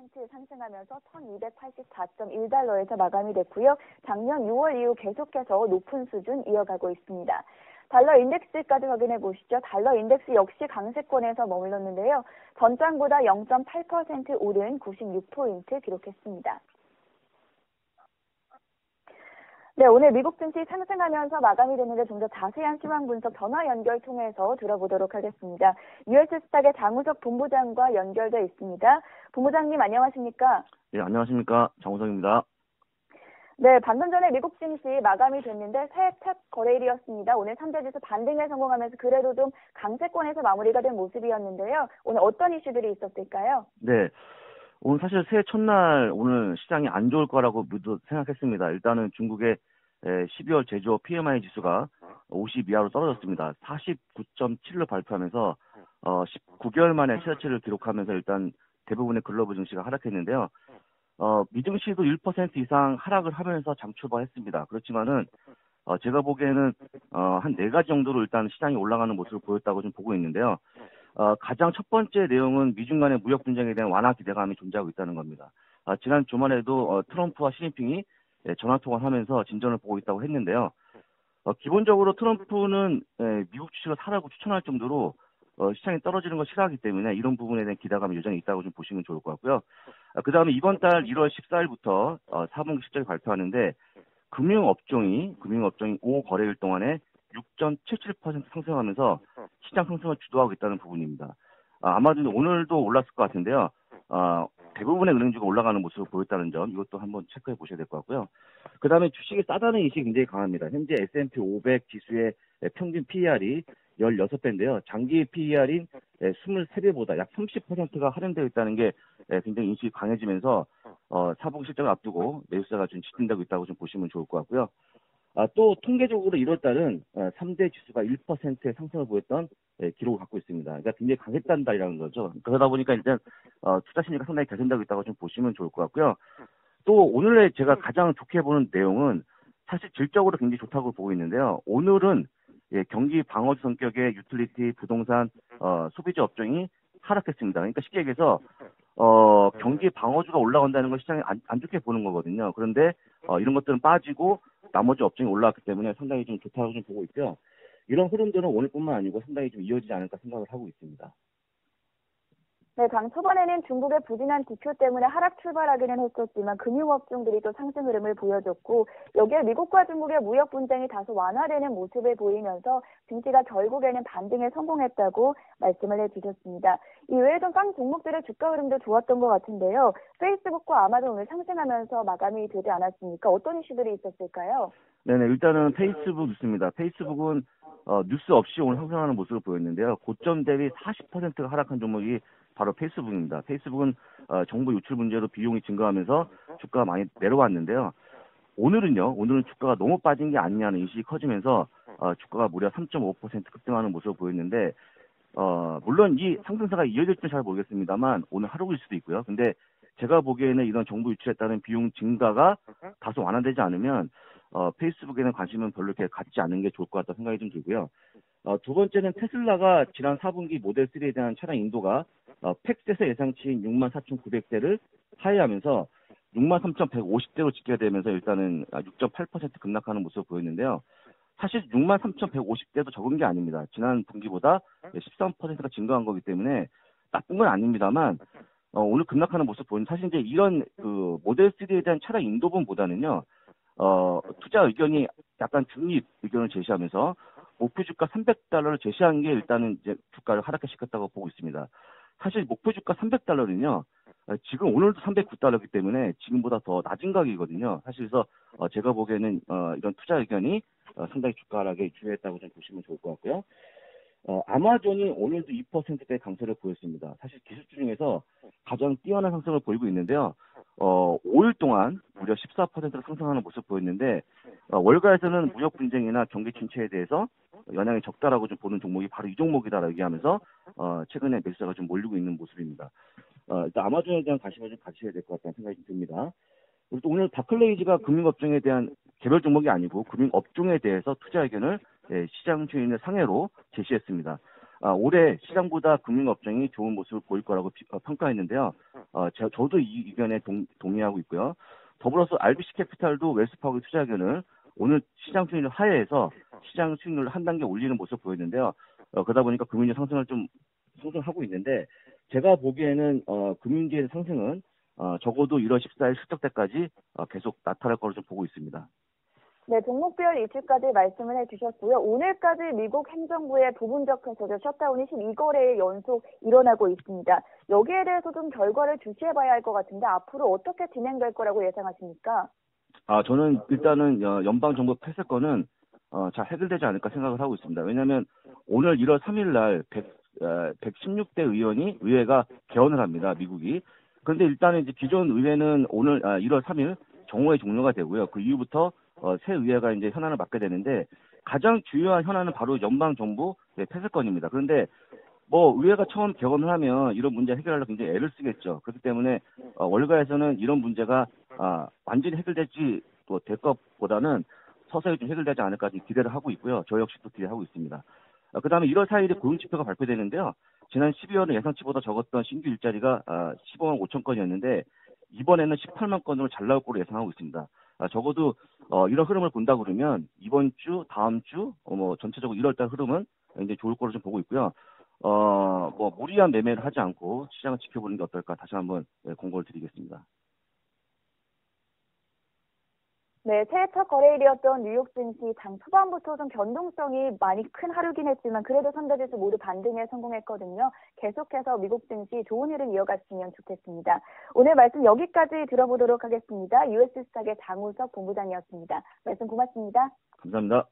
0.7% 상승하면서 1,284.1달러에서 마감이 됐고요. 작년 6월 이후 계속해서 높은 수준 이어가고 있습니다. 달러 인덱스까지 확인해 보시죠. 달러 인덱스 역시 강세권에서 머물렀는데요. 전장보다 0.8% 오른 96포인트 기록했습니다. 네, 오늘 미국 증시 상승하면서 마감이 됐는데 좀 더 자세한 시황 분석 전화 연결 통해서 들어보도록 하겠습니다. US스탁의 장우석 본부장과 연결돼 있습니다. 본부장님 안녕하십니까? 네, 안녕하십니까. 장우석입니다. 네, 방금 전에 미국 증시 마감이 됐는데 새해 첫 거래일이었습니다. 오늘 3대지수 반등에 성공하면서 그래도 좀 강세권에서 마무리가 된 모습이었는데요. 오늘 어떤 이슈들이 있었을까요? 네, 오늘 사실 새해 첫날 오늘 시장이 안 좋을 거라고 모두 생각했습니다. 일단은 중국의 12월 제조업 PMI 지수가 50 이하로 떨어졌습니다. 49.7로 발표하면서 19개월 만에 최저치를 기록하면서 일단 대부분의 글로벌 증시가 하락했는데요. 미증시도 1% 이상 하락을 하면서 장 출발했습니다. 그렇지만은 제가 보기에는 한 4가지 정도로 일단 시장이 올라가는 모습을 보였다고 좀 보고 있는데요. 가장 첫 번째 내용은 미중 간의 무역 분쟁에 대한 완화 기대감이 존재하고 있다는 겁니다. 지난 주말에도 트럼프와 시진핑이 전화 통화를 하면서 진전을 보고 있다고 했는데요. 기본적으로 트럼프는 미국 주식을 사라고 추천할 정도로 시장이 떨어지는 걸 싫어하기 때문에 이런 부분에 대한 기대감이 여전히 있다고 좀 보시면 좋을 것 같고요. 그 다음에 이번 달 1월 14일부터 4분기 실적을 발표하는데 금융업종이 5거래일 동안에 6.77% 상승하면서 시장 상승을 주도하고 있다는 부분입니다. 아마도 오늘도 올랐을 것 같은데요. 대부분의 은행주가 올라가는 모습을 보였다는 점 이것도 한번 체크해 보셔야 될 것 같고요. 그 다음에 주식이 싸다는 인식이 굉장히 강합니다. 현재 S&P 500 지수의 평균 PER이 16배인데요. 장기 PER인 23배보다 약 30%가 할인되어 있다는 게 굉장히 인식이 강해지면서 4분기 실적을 앞두고 매수세가 좀 집중되고 있다고 좀 보시면 좋을 것 같고요. 또 통계적으로 1월달은 3대 지수가 1%의 상승을 보였던 기록을 갖고 있습니다. 그러니까 굉장히 강했다는 달이라는 거죠. 그러다 보니까 일단 투자 심리가 상당히 개선되고 있다고 좀 보시면 좋을 것 같고요. 또 오늘의 제가 가장 좋게 보는 내용은 사실 질적으로 굉장히 좋다고 보고 있는데요. 오늘은 경기 방어주 성격의 유틸리티, 부동산, 소비자 업종이 하락했습니다. 그러니까 쉽게 얘기해서 경기 방어주가 올라간다는 걸 시장이 안 좋게 보는 거거든요. 그런데 이런 것들은 빠지고 나머지 업종이 올라왔기 때문에 상당히 좀 좋다고 좀 보고 있고요. 이런 흐름들은 오늘뿐만 아니고 상당히 좀 이어지지 않을까 생각을 하고 있습니다. 네, 장 초반에는 중국의 부진한 지표 때문에 하락 출발하기는 했었지만 금융업종들이 또 상승 흐름을 보여줬고 여기에 미국과 중국의 무역 분쟁이 다소 완화되는 모습을 보이면서 증시가 결국에는 반등에 성공했다고 말씀을 해주셨습니다. 이외에도 깡 종목들의 주가 흐름도 좋았던 것 같은데요. 페이스북과 아마존 오늘 상승하면서 마감이 되지 않았습니까? 어떤 이슈들이 있었을까요? 네네, 일단은 페이스북 뉴스입니다. 페이스북은 뉴스 없이 오늘 상승하는 모습을 보였는데요. 고점 대비 40%가 하락한 종목이 바로 페이스북입니다. 페이스북은 정보 유출 문제로 비용이 증가하면서 주가가 많이 내려왔는데요. 오늘은 주가가 너무 빠진 게 아니냐는 인식이 커지면서 주가가 무려 3.5% 급등하는 모습을 보였는데 물론 이 상승세가 이어질지는 잘 모르겠습니다만 오늘 하루일 수도 있고요. 근데 제가 보기에는 이런 정보 유출에 따른 비용 증가가 다소 완화되지 않으면 페이스북에는 관심은 별로 이렇게 갖지 않는 게 좋을 것 같다는 생각이 좀 들고요. 두 번째는 테슬라가 지난 4분기 모델 3에 대한 차량 인도가 팩스에서 예상치인 64,900대를 하회하면서 63,150대로 집계되면서 일단은 6.8% 급락하는 모습을 보였는데요. 사실 63,150대도 적은 게 아닙니다. 지난 분기보다 13%가 증가한 거기 때문에 나쁜 건 아닙니다만 오늘 급락하는 모습 보이는 사실 이제 이런 그 모델 3에 대한 차량 인도분보다는요. 투자 의견이 약간 중립 의견을 제시하면서 목표 주가 300달러를 제시한 게 일단은 이제 주가를 하락해 시켰다고 보고 있습니다. 사실 목표 주가 300달러는요. 지금 오늘도 309달러이기 때문에 지금보다 더 낮은 가격이거든요. 사실 그래서 제가 보기에는 이런 투자 의견이 상당히 주가 하락에 주요했다고 좀 보시면 좋을 것 같고요. 아마존이 오늘도 2%대 강세를 보였습니다. 사실 기술주 중에서 가장 뛰어난 상승을 보이고 있는데요. 5일 동안 무려 14%를 상승하는 모습을 보였는데 월가에서는 무역 분쟁이나 경기 침체에 대해서 영향이 적다라고 좀 보는 종목이 바로 이 종목이다라고 얘기하면서 최근에 매수자가 좀 몰리고 있는 모습입니다. 일단 아마존에 대한 관심을 좀 가지셔야 될 것 같다는 생각이 좀 듭니다. 그리고 또 오늘 바클레이즈가 금융업종에 대한 개별 종목이 아니고 금융업종에 대해서 투자 의견을 시장 주인의 상해로 제시했습니다. 올해 시장보다 금융업종이 좋은 모습을 보일 거라고 평가했는데요. 저도 이 의견에 동의하고 있고요. 더불어서 RBC 캐피탈도 웰스파고의 투자 의견을 오늘 시장 수익률 하회해서 시장 수익률을 한 단계 올리는 모습을 보였는데요. 그러다 보니까 금융주 상승을 좀 상승하고 있는데 제가 보기에는 금융주의 상승은 적어도 1월 14일 실적 때까지 계속 나타날 거로 좀 보고 있습니다. 네, 종목별 이슈까지 말씀을 해주셨고요. 오늘까지 미국 행정부의 부분적 해소죠. 셧다운이 12거래일 연속 일어나고 있습니다. 여기에 대해서 좀 결과를 주시해봐야 할 것 같은데 앞으로 어떻게 진행될 거라고 예상하십니까? 저는 일단은 연방정부 폐쇄권은 잘 해결되지 않을까 생각을 하고 있습니다. 왜냐하면 오늘 1월 3일 날 116대 의회가 개원을 합니다. 미국이. 그런데 일단은 이제 기존 의회는 오늘 1월 3일 정오에 종료가 되고요. 그 이후부터 새 의회가 이제 현안을 맡게 되는데 가장 주요한 현안은 바로 연방정부 폐쇄권입니다. 그런데 의회가 처음 개원을 하면 이런 문제 해결하려고 굉장히 애를 쓰겠죠. 그렇기 때문에 월가에서는 이런 문제가 완전히 해결될지 또 될 것보다는 서서히 좀 해결되지 않을까 기대를 하고 있고요. 저 역시도 기대하고 있습니다. 그 다음에 1월 4일에 고용지표가 발표되는데요. 지난 12월은 예상치보다 적었던 신규 일자리가 15만 5천 건이었는데 이번에는 18만 건으로 잘 나올 거로 예상하고 있습니다. 적어도 이런 흐름을 본다 그러면 이번 주, 다음 주, 전체적으로 1월달 흐름은 굉장히 좋을 거로 좀 보고 있고요. 무리한 매매를 하지 않고 시장을 지켜보는 게 어떨까 다시 한번 공고를 드리겠습니다. 네, 새해 첫 거래일이었던 뉴욕 증시 장 초반부터 좀 변동성이 많이 큰 하루긴 했지만 그래도 선대지수 모두 반등에 성공했거든요. 계속해서 미국 증시 좋은 흐름 이어갔으면 좋겠습니다. 오늘 말씀 여기까지 들어보도록 하겠습니다. US스탁의 장우석 본부장이었습니다. 말씀 고맙습니다. 감사합니다.